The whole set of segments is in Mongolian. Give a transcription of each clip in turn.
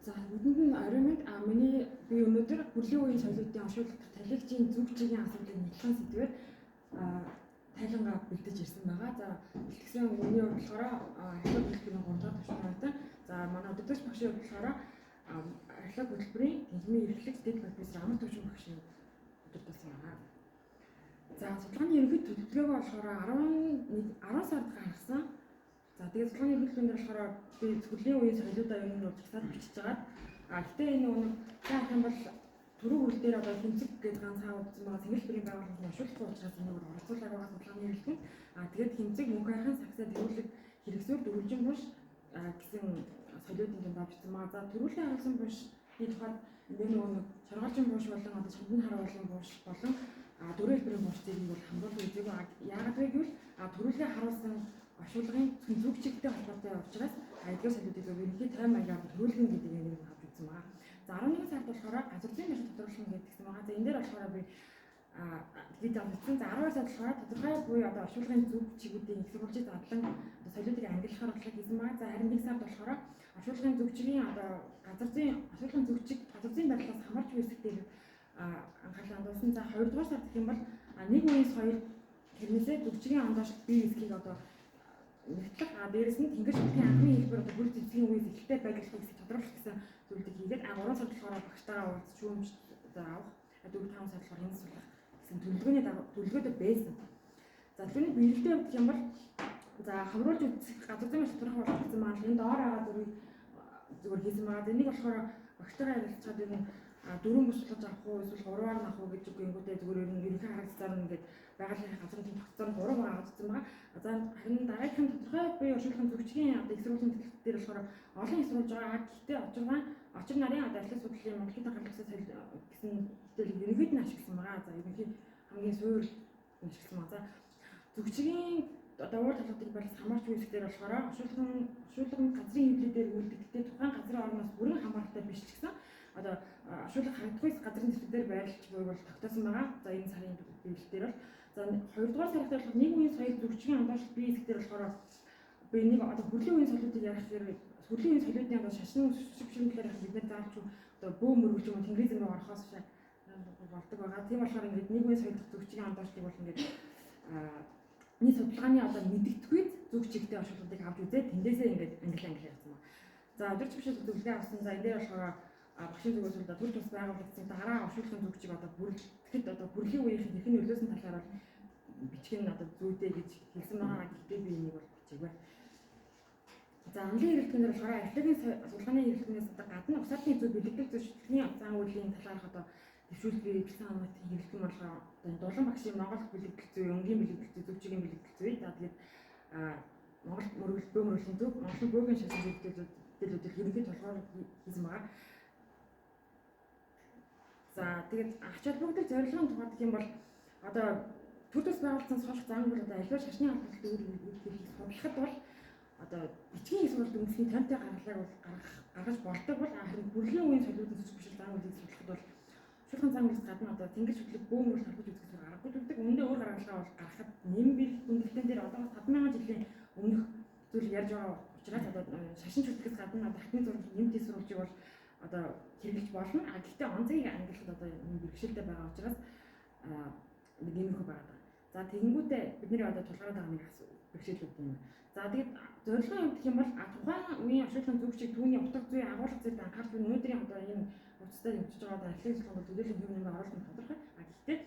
За үүнд нь оройн миний би өнөөдөр бүлийн үеийн соёлын оршуулгад талигчийн зүгчийн асуудлыг нийтлэн сэдвээр тайлангаа бэлдэж ирсэн байгаа. За тэгсэн миний хувьд болохоор ахлах хөтөлбөрийн 3 дахь төвшин. За манай өдөртөж багшийн хувьд болохоор ахлах хөтөлбөрийн тэнхимийн эрхлэг дэд профессор амар төвшин багшийн өдөртөсөн байгаа. За судалгааны ерөнхий төлөвлөгөөгөө болохоор 10 сард гаргасан. За тэгээд судалгааны хөтөлбөрөнд болохоор би бүлийн үеийн соёлуудаа ер нь зурцаад бичиж байгаа. Гэхдээ энэ нэг цаах юм бол түрүү хөл дээр одоо тэмцэг гэдэг ганц хаагдсан байгаа тэнгэр бүрийн байгууллагын оршуулгын учраас энийг оролцуулаад байгаа судалгааны хэрэглэн. Тэгээд тэмцэг мөнх хайрхан саксад төрүүлэг хэрэгсүүр дөрвөлжин буш гэсэн соёлуудын юм багчсан маа. За төрүүлэн харуулсан бушны тухайд энэ нэг шаргалжин буш болон одоо чамдан хар болон буш болон дөрөв хэлбэрийн буушийг бол хамруулж үзээгүй. Яагаад вэ гэвэл төрүүлгээ харуулсан оршуулгын зүгчигтэй холбоотой учраас эдгээр соёлуудыг ерөнхий 50 маягаар төрүүлгэн гэдэг нэг авч үзсэн байгаа. За 11 сард болохоор газар зүйн байшин тодорхойлсон гэдгийгсэн байгаа. За энэ дээр болохоор би тэгээд авчихсан. За 12 сард болохоор тодорхой буюу одоо оршуулгын зүг чигүүдийн их сурвалжид задлан одоо соёлуудыг ангиллахаар бодлого хийсэн байгаа. За харин 1 сард болохоор оршуулгын зүгчгийн одоо газар зүйн оршуулгын зүгчиг газар зүйн байдлаас хамаарч буй хэсэг дээр анхаарлаа хандуулсан. За 2 дугаар сард гэх юм бол нэг үеийн соёл тэрнээсээ зүгчгийн ондоош бие эсхийг одоо нэгтлэг дээрэс нь тэнгэр шилтгийн анхны хэлбэр одоо бүр зэвсгийн үеэс эхэлтэй байдлыг тодорхойлох гэсэн зүйлийг хийгээд 3 сард болохоор багштайгаа уулзч шүүмж авах 4-5 сард болохоор энэ суулгах гэсэн төлөвлөгөөд байсан. За түүний биелэлтэй хувьд гэх юм бол за хамруулж үзэх газар зүйн байшин тодорхой болгосон маань энэ доор байгаа зүрийг зүгээр хийсэн байгаа. Энийг болохоор багштайгаа ярилцаад ер нь 4 бус болгож авах уу эсвэл 3-аар нь авах уу гэж үгэнгүүтээ зүгээр ер нь ерөнхий харилцаар нь ингээд байгууллагын газрын тогтцоор 3 байгаа авчихсан байгаа. За харин дараагийн тодорхой буюу оршуулгын зүгчгийн одоо их сургуулийн төлөвлөлт дээр болохоор олон их сурвалж байгаа. Гэхдээ очир нарын одоо ажлын судлалын Монголын гаргалсан соёл гэсэн хэлбэрийг ерөнхийд нь ашигласан байгаа. За ерөнхий хамгийн суур ашигласан байгаа. За зүгчгийн одоо уур талуудыг барьж хамаарч буй хэсгээр болохоор оршуулгын газрын хөвлөдөр үйлдэгдэлтэй тухайн газрын орноос бүрэн хамааралтай биш ч гэсэн одоо оршуулга харагдахуйс газрын төсвөдөр байрлаж буй бол тогтоосон байгаа. За энэ сарын биелэлтээр бол за 2 дугаар сард болохоор нэг үеийн соёл зүгчгийн ондоош бие хэсгээр болохоор би нэг одоо хүрлийн үеийн соёлуудыг ярих хэрэг хүрлийн үеийн соёлуудын одоо шашны шүвшмэлээр бид нар заавч одоо бөө мөрөж юм тэнгэрийн рүү орохоос болдог байгаа. Тийм болохоор ингээд нэг үеийн соёл зүгчгийн ондоошлыг бол ингээд нэг судалгааны одоо мэдгэдэггүй зүгчигтэй оршуулгуудыг авч үзээд тэндээсээ ингээд англи ярьсан ба. За өдөрч биш зөвлөгөө авсан. За энэ дээр болохоор багшийн зүгээс бол төр тус байгуулагдсан дараа оршуулгын зүгчиг одоо тэгэхэд одоо бүрлийн үеийн хэрхэн нөлөөсөн талаар бол бичиг нь одоо зүйтэй гэж хэлсэн байгаа. Гэхдээ би энийг бол бичээгүй. За англи хэрэглэнээр болохоор археологийн судалгааны хэрэглэнээс одоо гадна угсаалтын зөв бэлтгэл зөвшөөрлөгийн зан үйлийн талаарх одоо төвшүүлбэр бичсэн хамгаалалтын хэрэглэн болохоор одоо дулан багшийн Монгол бэлтгэл зүй, өнгийн бэлтгэл зүй, зөвчгийн бэлтгэл зүй. За тэгээд Монгол мөрөглөлийн зөв, Монгол бөөгийн шашин зүйлүүдийг ерөнхий толгоор хийсэн байгаа. За тэгээд ач холбогдол зорилгын тухайд гэх юм бол одоо төр тус байгуулсан суулгах зан үйл одоо аливаа шашны холбоотой үйлдэлийг судлахад бол одоо бичгийн сурвалж үндэсний томтой гаргаж болдог бол харин бүрлийн үеийн соёлуудын зүсэх бишэл зан үйлийг судлахад бол шулхан зан үйлс гадна одоо тэнгэр шүтлэг бөөмөр холбож үзэх зүйл гаргагүй гэдэг. Үүндээ өөр гаргалгаа бол гаргахад нэмбэл хүндлэлтэн дээр одоо 5000 жилийн өмнөх зүйл ярьж байгаа учраас одоо шашин шүтлэгээс гадна дахны зургийн нэмт сурвалжийг бол одоо хэрэглэж болно. Гэхдээ онцгийг ангилахад одоо бэрхшээлтэй байгаа учраас нэмэрхүү байгаа. За тэгэнгүүтээ бидний одоо тулгараад байгаа нэг бэрхшээлүүд юм. За тэгээд зорилгын хувьд гэх юм бол тухайн үеийн оршуулгын зүгчийг түүний утга зүй агуулга зүйлд анхаарч өнөөдрийн одоо энэ хувцастай хэмжиж байгаа археологийн судалгаанд төдийлөн хэв нэмээр оруулах тодорхой. Гэхдээ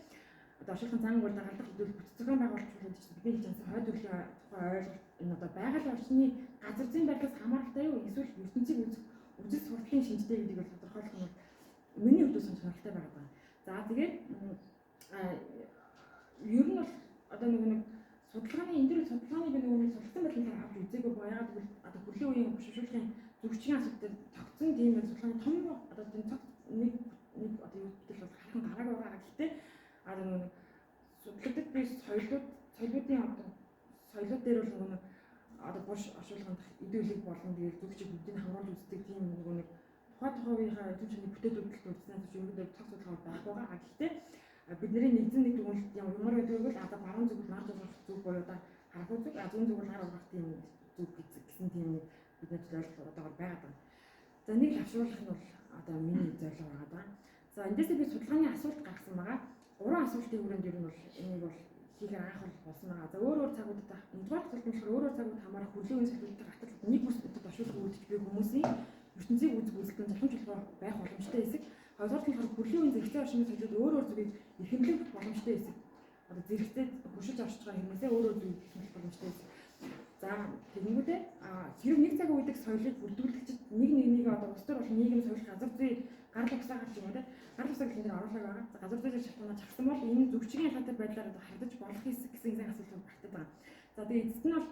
одоо оршуулгын зан үйл дагалдах хөдөлгөөн бүтэц зохион байгуулалт гэж бидний хэлсэн хойд төрлийн тухай ойлголт энэ одоо байгаль орчны газар зүйн байдлаас хамааралтай юу эсвэл ертөнцийг үзэл сурталын шинжтэй гэдгийг бол тодорхойлох нь миний хувьд сонирхолтой байгаа. За тэгээд ер нь бол одоо нэг судалгааны энэ төр судалгааны би нэг судалсан байдлаар авч үзээгүй байгаад бол одоо хүрлийн үеийн бушруулгын зүгчгийн асуудал тогтсон тийм судалгааны том одоо энэ цогц нэг одоо юу гэдэг бол хархан гараагүй байгаа. Гэхдээ нэг судлагддаг би соёлуудын одоо соёлууд дээр бол нэг одоо буш оршуулганд идэвхтэй болон тэгээд зүгчийг бүгдийг хамруулж үздэг тийм нэг тухайн үеийнхээ эзэмшигний бүтээлүүдэлд үзснээр ч юм уу цогц судалгаа байх байгаа. Гэхдээ бидний нэгэн нэг дүгнэлт ямар байдаг вэ? Одоо баруун зүгт нар зурх зүг буюу одоо харах зүг, зүүн зүг нар ургах тийм зүг гэсэн тийм бидний зорилго одоогоор байгаад байна. За нэг л авшруулах нь бол одоо миний зорилго байгаа даа. За эндээсээ би судалгааны асуулт гаргасан байгаа. 3 асуултын хүрээнд ер нь бол энийг бол хийхээр анх бол болсон байгаа. За өөр цагуудад нэгдүгээр асуулт нь өөр цагууд хамаарах хүлээн үн солиотой гартал нэг бүсэд оршуулгыг үүдэж буй хүмүүсийн ертөнцийг үзэх үзэлтэн залхамжлалгаар байх боломжтой хэсэг. Хоёрдугаар нь хүлээн үн зэрэгцээ оршин солиод өөр зүйлийг эрхэмлэх боломжтой хэсэг. Одоо зэрэгцээ хөшиж оршиж байгаа хүмүүсээ өөр зүйлийг эрхэмлэх боломжтой хэсэг. За тэгэнгүүтээ хэрэг нэг цаг үйдэг соёлыг бүрдүүлэгчид нэг одоо ус төр болон нийгэм соёл газар зүй гар багсаа гарч юм уу те гар багсаа гэх энэ оруулаг байгаа. За газар зүйн шалтгаанаар чагсан бол энэ зөвчгийн ялгаатай байдлаар одоо хардаж болох гэсэн асуулт багтаад байгаа. За тэгээ эцэст нь бол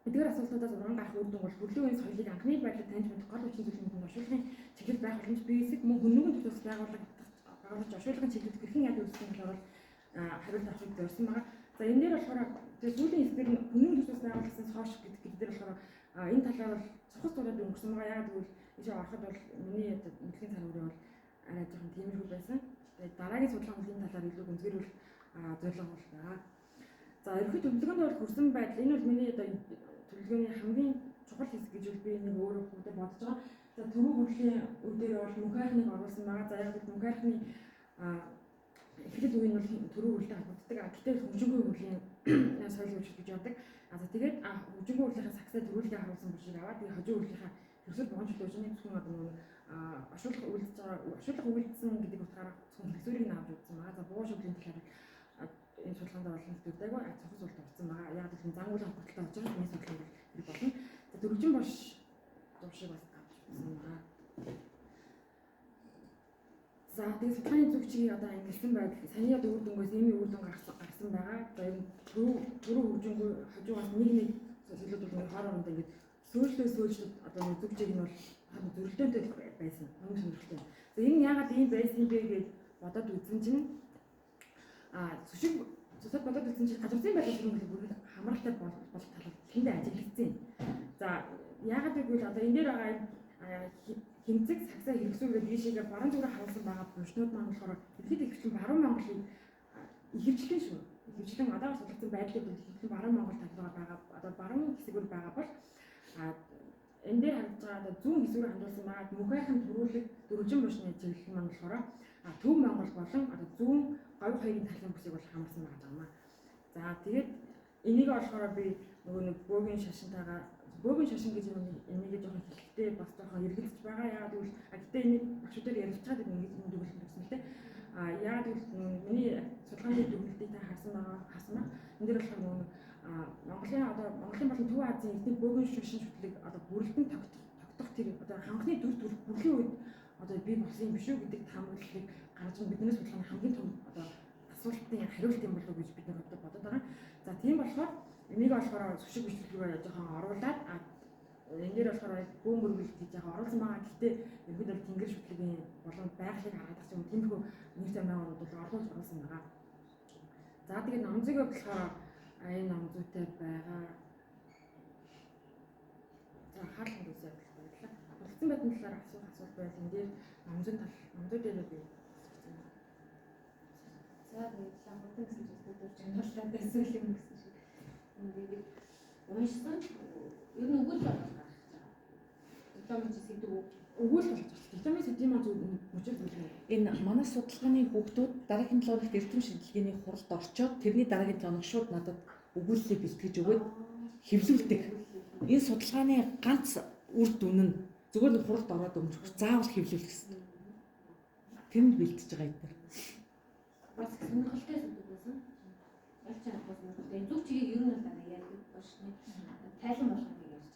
эдгээр асуултуудаас уран гарах үр дүн бол бүлгийн үеийн соёлыг анхны байдлаар таньж мэдэх гол хүчин зүйлийн оршуулгын чиглэл байх боломж бий хэсэг мөн хүннүгэн төсөөс байгуулж оршуулгын чиглэлд хэрхэн яд үүсгэх нь болохоор хариулт авахыг зорьсон байгаа. За энэ дээр болохоор тэгээ сүүлийн хэсгээр нь хүннүгэн төсөөс байгуулсан хойш гэдэг дээр болохоор энэ талаар бол цохос дураад өнгөрсөн байгаа. Яагаад гэвэл ийшээ ороход бол миний нэлийн цар хүрээ бол арай жоохон тиймэрхүү байсан. Тэгээд дараагийн судалгааны энэ талаар илүү гүнзгийрүүл зорилго бол байгаа. За ерөнхий төлөвлөгөөнд бол хүрсэн байдал энэ бол миний одоо төлөвлөгөөний хамгийн чухал хэсэг гэж би нэг өөрөө бүгдээ бодож байгаа. За түрүү хүрлийн үедээ бол мөнхайхныг оруулсан байгаа. За яг л мөнхайхны эхлэл үеийн бол түрүү хүрэлтэй холбогддог. Гэтэл хөгжингүй хүрлийн соёл үйлчлэл гэж яадаг. За тэгээд хөгжингүй хүрлийн саксаа төрүүлгээ харуулсан бүшиг аваад тэгээд хожим хүрлийн ерөөсөө богоно чөлөөжний зөвхөн одоо нэг ашиглах үйлдэлсэн гэдэг утгаараа зөвхөн хэлсүүрийг авч үзсэн байгаа. За бууш өвлийн талаар энэ судалгаанд бол нэгдэгдээгүй цохос улт авсан байгаа. Яг л зан үйл холбоотой учраас энэ судалгаанд бол болно. За дөрвжин бош зуршиг бас авч үзсэн байгаа. За тэгээд судалгааны зүг чигийг одоо ангилсан байдал саний одоо үр дүнгээс ийм үр дүн гарсан байгаа. За энэ түрүү хөгжингүй хажуугаас нэг солиод бол нэг хооронд ингээд сөөлтөд одоо нэг зүг чиг нь бол зөрөлдөөнтэй байсан. Хамгийн сонирхолтой. За энэ яагаад ийм байсан бэ гэж бодоод үзсэн чинь зүшиг цусад бодоод үзсэн чинь газар зүйн байдлын хүрээнд бүр хамралтай болох талаар тэндээ ажиглагдсан. За яагаад гэвэл одоо энэ дээр байгаа хэмцэг саксаа хэрэгсүүлээд ийшээгээ баруун зүрэ харуулсан байгаа бүшнүүд маань болохоор ихэд ихвчлэн баруун Монголыг ихэвчлэн шүү. Ихэвчлэн одоо судалсан байдлыг бол ихэвчлэн баруун Монгол талбайгаар байгаа одоо баруун хэсгээр байгаа бол энэ дээр харагдж байгаа зүүн хэсгээр хандуулсан байгаа мөнхайхын төрүүлэг дөрвжин бушны чиглэл маань болохоор төв Монгол болон одоо зүүн говь хоёрын талын бүсийг бол хамарсан байгаа юм аа. За тэгээд энийг болохоор би нөгөө нэг бөөгийн шашинтайгаа бөөгийн шашин гэж энийг жоохон хэлэхдээ бас жоохон эргэлзэж байгаа. Яагаад гэвэл гэтээ энийг багшуудаар ярилцаад ингэж энэ дүгнэлт өгсөн л дээ. Яагаад гэвэл миний судалгааны дүгнэлтийг та харсан байгаа. Энэ дээр болохоор нөгөө Монголын болон Төв Азийн эдний бөөгийн шашин шүтлэг одоо бүрэлдэн тогтох тэр одоо ханхны бүрлийн үед одоо бий болсон юм биш үү гэдэг таамаглалыг гаргаж бидний судалгааны хамгийн том одоо асуултын хариулт юм болов уу гэж бид нар бодоод байгаа. За тийм болохоор энийг болохоор сүшиг бичлэгээр жоохон оруулаад энэ дээр болохоор бөөм мөргөл гэж жоохон оруулсан байгаа. Гэхдээ ерөнхийдөө бол тэнгэр шүтлэгийн болон байгалыг харагдах юм тиймэрхүү нэг тамиагууд бол оруулж оруулсан байгаа. За тэгээд номзыгаа болохоор энэ номзуутай байгаа. За хаалт үсээ баярлалаа. Болцсон байдгийн талаар асуулт байл энэ дээр номзуу дээр би за тэгээд ламбутан гэсэн зүйлүүд жинхэнэ байсан юм гэсэн шиг. Ингээд уншсан ер нь өгөл болгож гаргаж байгаа. Дипломын сэдв өгөл болгож байгаа. Дипломын сэдвийн маань зөв мөчөд үлээ. Энэ манай судалгааны хүүхдүүд дараагийн 7 хоногт эрдэм шинжилгээний хуралд орчоод тэрний дараагийн 7 хоног шууд надад өгүүлэлээ бэлтгэж өгөөд хэвлүүлдэг. Энэ судалгааны ганц үр дүн нь зүгээр нэг хуралд ороод өнгөрөх заавал хэвлүүлэх гэсэн. Тэнд бэлтэж байгаа юм. бас сонирхолтой зүйл байсан. Ялч чадвал энэ зүг чигийг ер нь л дараа ярьдаг бошны тайлан болгох гэж ярьж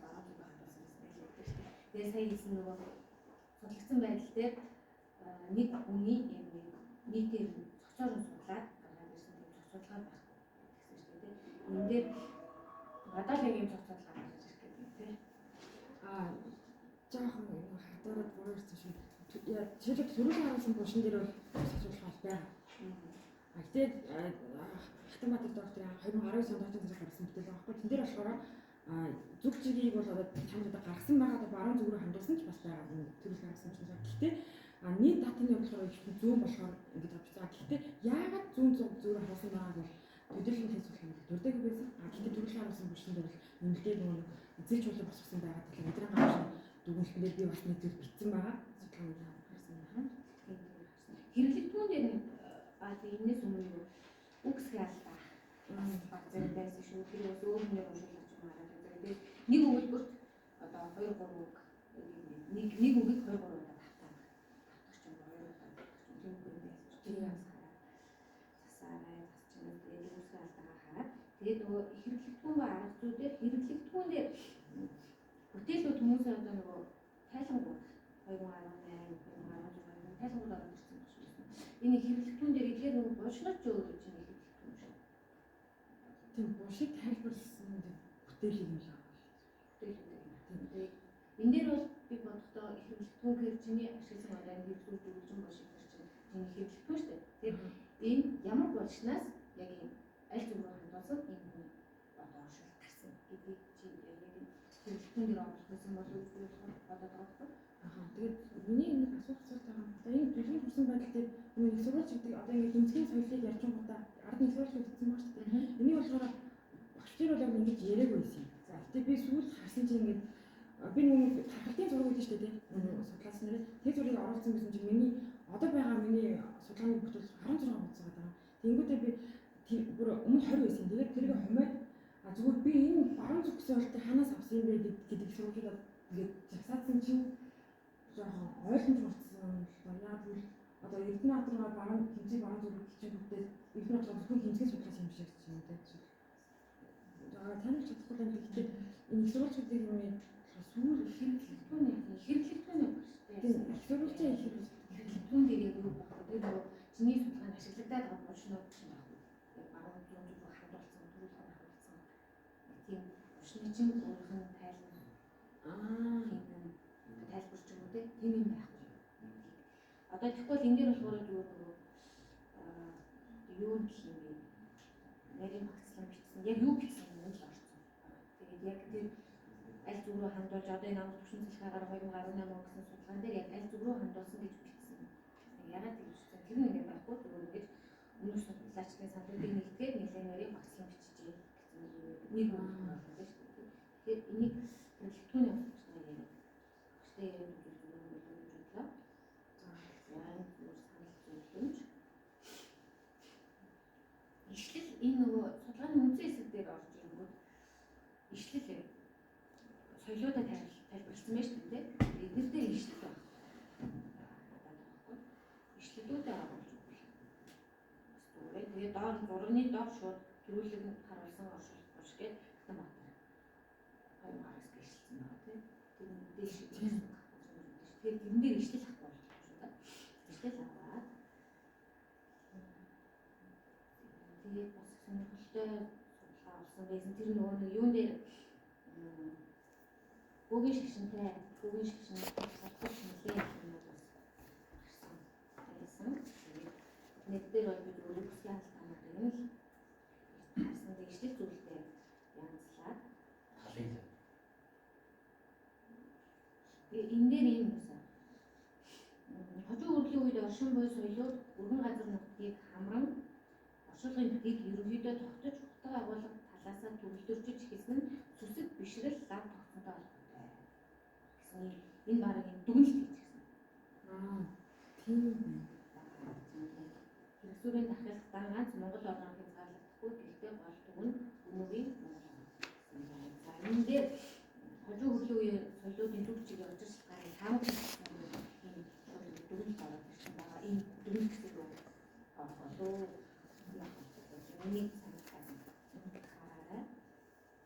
байгаа. Тэгээ сая хэлсэн нөгөө судлагдсан байдал дээр нэг хүний нийтээр зохицоор нь судлаад гаргаад ирсэн тийм зохицуулгаа байх гэсэн шүү дээ. Энэ дээр гадаад нэг юм зохицуулгаа гаргаж ирэх гэдэг тийм. Жаахан хатаараад буурсан шүү. Жишээлбэл сөрөгийн харуулсан бушин дээр бол зохицуулах байна. Тэгээд Хатамбатар докторын 2019 онд доктор зэрэг гаргасан мэтэл байгаа байхгүй. Тэн дээр болохоор зүг чигийг бол одоо чамд одоо гаргасан байгаа баруун зүг рүү хандуулсан ч бас байгаа төрөл гаргасан ч байна. Гэхдээ нийт татны болохоор зүүн болохоор ингэж авч байгаа. Гэхдээ яагаад зүүн зүг рүү хандуулсан байгааг бол төдийлөн хэлцүүлэх юм дурдаг байсан. Гэхдээ төрөлхөн харуулсан бүрсэн дээр нэмэлтээ нөгөө эзэлж болоо босгосон байгаа талаар эдрийн гавшин дүгнэлтээр би бас нэг зүйл бичсэн байгаа. Судалгаа хийсэн байна. Хэрэглэгдүүн дээр энэс өмнө үгсгээ алдаа. Баг зэрэг байсан шүү. Тэр бас өөр нэг уншуулж мараад байгаа. Тэгээд нэг өгүүлбэрт одоо 2 3 үг нэг үгийг 2 3 удаа татах чинь 2 удаа татах чинь тийм үг юм байсан. Тэр яас хараад засаарай засчихна. Тэгээд үгсгээ алдаагаа хараад тэгээд нөгөө хэрэглэгдүүн ба арга зүй дээр хэрэглэгдүүн дээр бүтээлүүд хүмүүсээ одоо нөгөө тайлангууд 2018 2016 тайлангууд орж ирсэн юм шиг байна. Энэ хэрэглэгдүүн дээр ихээр нөгөө бошгоч өөр гэж нэг хэрэглэгдүүн шүү. Тийм бошиг тайлбарласан бүтээл юм шиг. Тэгээд энэ дээр бол би бодохдоо хэрэглэгдүүн гэж чиний ашигласан онлайн хэрэглүүр дүржин бошиг гэж чинь чиний хэрэглэгдүүн шүү дээ. Тэгээд энэ ямар болшнаас яг энэ аль зүг рүү хандуулсан энэ одоо оршуулт гарсан гэдгийг чи яг хэрэглэгдүүн дээр оруулах гэсэн бол үзүүлэх бодоод байгаа байхгүй. Тэгээд миний нэг асуух байгаа юм. Одоо энэ дэлхийн хүрсэн байдал дээр нэг сурвалж гэдэг одоо ингэ тэмцгийн соёлыг ярьж байгааудаа ард нэг сурвалж өгсөн байна шүү дээ. Энийг болохоор багчдэр бол яг ингэж яриаг байсан. За гэтээ би сүүл харсан чинь ингэ би нэг харалтын зураг өгдөө шүү дээ. Судлаач нарыг тэг зургийг оруулсан гэсэн чинь миний одоо байгаа миний судалгааны бүтээл 16 онцгой байгаа. Тэнгүүдээ би бүр өмнө 20 байсан. Тэгээд тэрийг хумаад зүгээр би энэ баруун зүг соёлтыг ханаас авсан юм бэ гэдэг сурвалжуудад ингээд жагсаасан чинь жоохон ойлгомж болцсон. Яг л одоо Эрдэнэ надраа баруун хэмжээ баруун зүг чинь бүгдээ Эрдэнэ надраа зөвхөн хэмжээ судлаас юм шиг ч юм дээ. Танил чадахгүй юм гэхдээ энэ сурвалжуудыг юм сүүл хэрэглэгдүүний баг шүү дээ. сурвалжийн хэрэглэгдүүн дээр яг юу болох вэ? Тэр чиний судалгаанд ашиглагдаад байгаа бошнууд чинь баг. Яг баруун зүүн зүг хандуулсан, төрөлхөн хандуулсан. Тийм бошны чинь өөрийнх нь тайлбар тайлбарч юм үү? Тийм юм байхгүй. Одоо тэгвэл энэ дээр болохоор юу гэх юм бэ? Нарийн багцлан бичсэн. Яг юу гэсэн юм л орсон. Тэгээд яг тэр аль зүг рүү хандуулж одоо энэ амт төвшин цэлхаагаар 2018 он гэсэн судалгаан дээр яг аль зүг рүү хандуулсан гэж бичсэн. Ягаад гэж бичсэн? Тэр нэг байхгүй зүгээр ингэж өмнөх судлаачдын сандлуудыг нэгтгээд нэлээд нарийн багцлан бичиж гэсэн нэг үг байна шүү дээ. Тэгэхээр энийг хэрэглэгдүүний багцлан яриа. Багцлан яриад үзүүлсэн юм бодлоо. Яг зүгээр санал зөвлөмж. Ишлэл энэ нөгөө судалгааны үндсэн хэсэг дээр орж ирэнгүүт ишлэл соёлоодоо тайлбарласан байж тээ. Эдгээр дээр ишлэл байна. Ишлэлүүдээ оруулж өгвөл. Бас зүгээр. Тэгээд доор зургийн доор шууд төрүүлэг нь харуулсан оршуулт бош гэдэг юм байна. Хоёр гараас гэлсэн байна тийм. Тэр дээш тийм. Тэгээд тэрэн дээр ишлэл авах болж байна шүү дээ. Ишлэл аваад тэгээд бас сонирхолтой судалгаа авсан байсан. Тэр нөгөө нэг юун дээр Google шигшинтэй Google шигшин бодох нэлээд юм бас гарсан байсан. Нэг дээр бол бид өөрсдөө хаалтаанууд юм л харсан дэвшлэл зүйлтэй янзлаад талын энэ дээр юм байна. Хожуу өргөлийн үед оршин буй соёлууд өргөн газар нутгийг хамран оршуулгын гэдгийг ерөнхийдөө тогтож хутга агуулга талаасаа төвлөрчиж эхэлсэн нь сүсэг бишрэл лав тогтсонтой холбоотой гэсэн энэ баг юм дүгнэлт хийчихсэн. тийм Хэрэгсүүрийн дахиалгатаа ганц Монгол орноор хязгаарлагдахгүй гэхдээ гол дүг нь өмнөгийн Монгол орн. За энэ дээр хожуу өргөлийн үеийн соёлуудын төв чигээр очиж гарсан таамаг энэ дүгнэлт ороод ирсэн байгаа. Энэ дүгнэлт гэсэн үг орохоо миний санагдсан хараарай.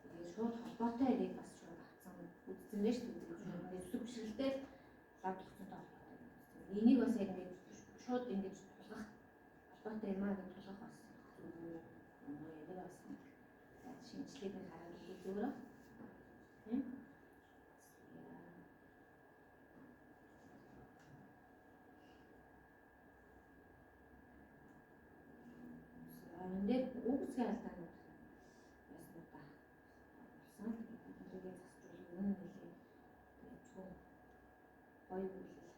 Тэгээд шууд холбоотой яг бас шууд авсан үзсэн байж тэгээд зүсэг бишрэлтэй лав тогтсонтой холбоотой. Энийг бас яг ингэж шууд ингэж тулгах холбоотой юм аа гэж тулгах бас яг бас шинжлэгийг хараад үзүүрээ. Тийм. Энэ дээр үгсийн алдаанууд байсан уу та? Болсон. Тэгээд засварлаг үнэн нэлээ чуу гоё үйлдэл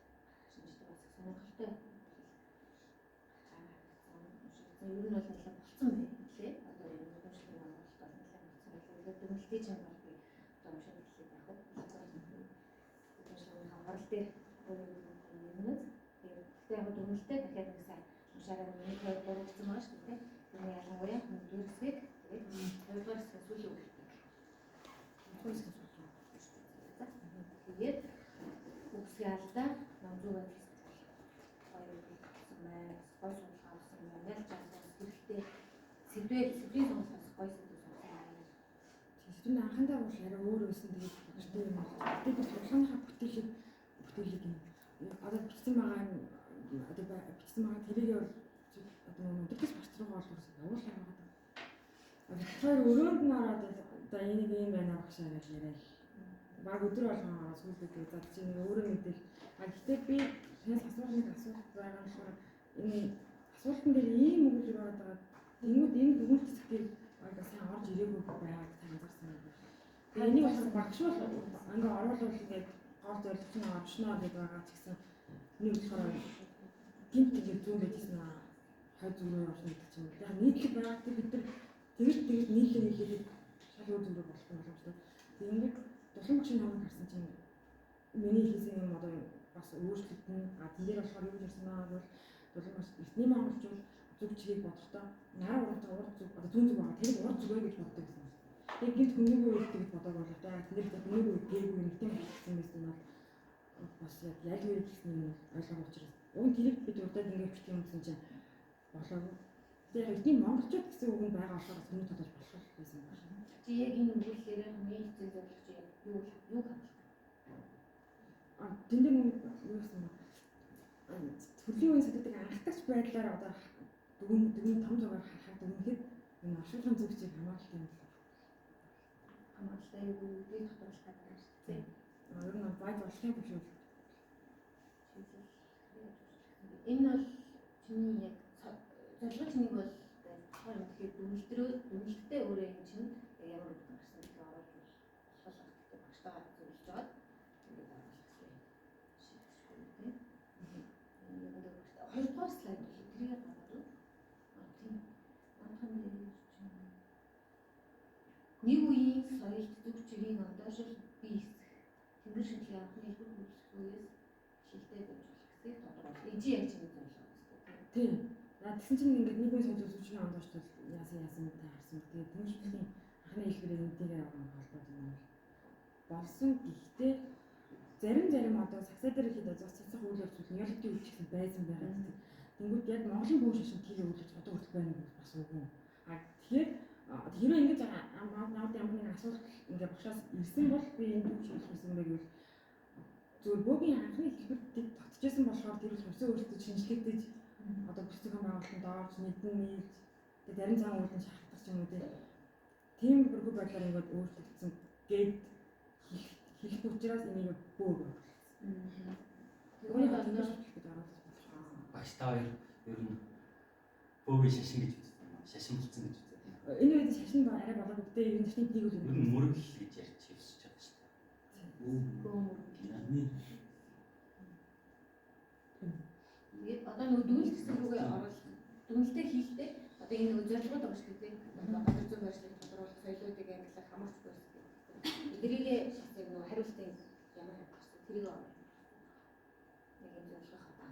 шинжтэй бас сонирхолтой. Ер нь бол нэлээ болцсон байна лээ. Одоо эмэгтэй чанар би одоо уншаад хэлээд байх уу. Хамрал дээр юмнууд тэгээд яг дүнэлтэй дахиад нэг сайн уншаараа нэг хоёр гурав гэсэн маш шүү дээ. Тэрний ялангуяа нэгдүгээр хэсэг тэгээд хоёрдугаар хэсэг сүүлийн үлддэг. Тэгээд үгсийн алдаа номзуугаа хоёр гэсэн маань гой судалгаа авсан маань ялж авсан хэрэгтэй сэдвийн сонголтоос гой сэдвээ сонсон байна. Сэдвийн анхандаа бол арай өөр байсан тэгээд гэртээ юм байна. Тэгээд судалгааныхаа бүтээлийг юм. Одоо бичсэн байгаа тэрийг бол одоо өдөртөс багцруугаа бол явуулсан байгаа. Тэгэхээр өрөөнд нь ороод одоо энийг юм байна багшаа гэж яриад баг өдөр болгоо сүүлдээ за чи өөрөө мэдээ. Гэхдээ би танаас асуух нэг асуулт байгаа нь болохоор энэ асуултан дээр ийм өгүүлбэр байгаа. Тэнгүүд энэ дүгнэлт хэсгийг одоо сайн орж ирээгүй байгаад та анзаарсан юм байна. Тэгээ энийг бас багшуул ингээ оруулах ингээд гол зорилго нь орчноо гэдээ байгаа ч гэсэн нэг болохоор гинт гэж зүүн байдсан аа хай зүрөө орно гэдэг чинь яг нийтлэг байгаа гэдэг бид нар тэгээд нийлээд шал өөр зүрөө болох юм байна. Тэгээд дулаан багшийн намайг харсан чинь миний хийсэн юм одоо бас өөрчлөлтөн тэгээд болохоор юу гэсэн маа бол дулаан багш эртний монголчууд зүг чигийг бодохдоо нараа ууртаа урд зүг одоо зүүн зүг байгаа тэр урд зүгээ гэж боддог гэсэн. Тэгээд гинт хүнийгөө үлдэх гэж бодоог бол одоо тэр хүнийгөө гээгүй нэгтэн болсон байсан бол бас яг үе гэсэн юм ойлгох учраас уг тэрийг бид урдаад ингээд бит юм гэсэн чинь болоогүй. Тэгээд яг эдний монголчууд гэсэн үг нь байгаа болохоор хүний тодорч болох байсан байна. Чи яг энэ өгүүлэлээр хамгийн хэцүү зорилго чи юу хандах? Тэн дээр юу гэсэн бэ? Төрлийн үеийн сэдвүүдийг анхдагч байдлаар одоо дүгнэн том зургаар харахад дүгнэхэд энэ оршуулгын зүг чиг хамгаалалт юм байна. Хамгаалалтаа юу гэдэг тодорхойлох гэдэг шүү дээ. Ер нь байд болохын биш үү? Энэ бол чиний яг зорилго чиний бол тухайн үнэхээр дүнэлттэй өөрөө юм чинь ямар үг гэсэн үг оруулж болох гэдэг багштайгаа зөвлөж жоод ингээд оруулсан. Шийдчихгүй тийм. Хоёрдугаар слайд бол тэрийг гаргаад үү? Тийм. Манхан дээр нэг үеийн соёлт зүг чигийг онdoошил бий тэнгэр шинжлэх анхны хөл үйлчлэгээс шилдэг гэж хэлсэн тодорхой. Эжи яг чинь зөвлөж байгаа. Тийм. Тэгсэн чинь ингээд нэг үе соёлт зүгчгийн ондоочд яасан та харсан. Тэгээд тэнгэр шинжлэхийн анхны хэлбэрээр нэгтэйгээ явах холбоотой юм болсон. Гэхдээ зарим одоо саксаа дээр ихэд зоцсох үйл явдал реалити үйлчлэх байсан байгаа гэдэг. Тэнгүүд яг Монголын бүх шашин тийм үйлчлэж одоо хүрэх байна гэж бас үгүй. Тэгэхээр хэрвээ ингэж наад ямар нэг асуулт ингээд багшаас ирсэн бол би энэ бүх шийдэх гэсэн юм байвал зөв бөөгийн анхны хэлбэрийг тогтчихсан болохоор тэр хүсээ өөртөө шинжлэхдээ одоо бүсгэн байгуулалтанд орж нийтэн нийлж тэгээд зарим цагаан уулын шахах ч юм уу тийм бүрхүү байдлаар ингээд өөрчлөгдсөн гээд хэлэх учраас энийг бөөг оруулсан. Өөрөөр хэлбэл багш та хоёр ер нь бөөгийн шашин гэж үздэг. Шашин болсон гэж үздэг. Энэ үед шашин ба арай болоод өгдөө ер нь техник нэг үл ер нь мөрөг гэж ярьж хэлж байгаа шүү дээ. Тэгээд одоо нөгөө дүгнэлт гэсэн рүүгээ оруулах. Дүгнэлтээ хийхдээ одоо энэ нөгөө зорилгод байгаа шүү дээ. Одоо газар зүйн байршлыг тодорхойлох соёлоодыг ангилах хамаарч байсан. Тэрийгээ шатыг нөгөө хариултын ямар хавцсан тэрийг оруулах. Нэг юм зорилго хатаа.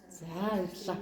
За баярлалаа.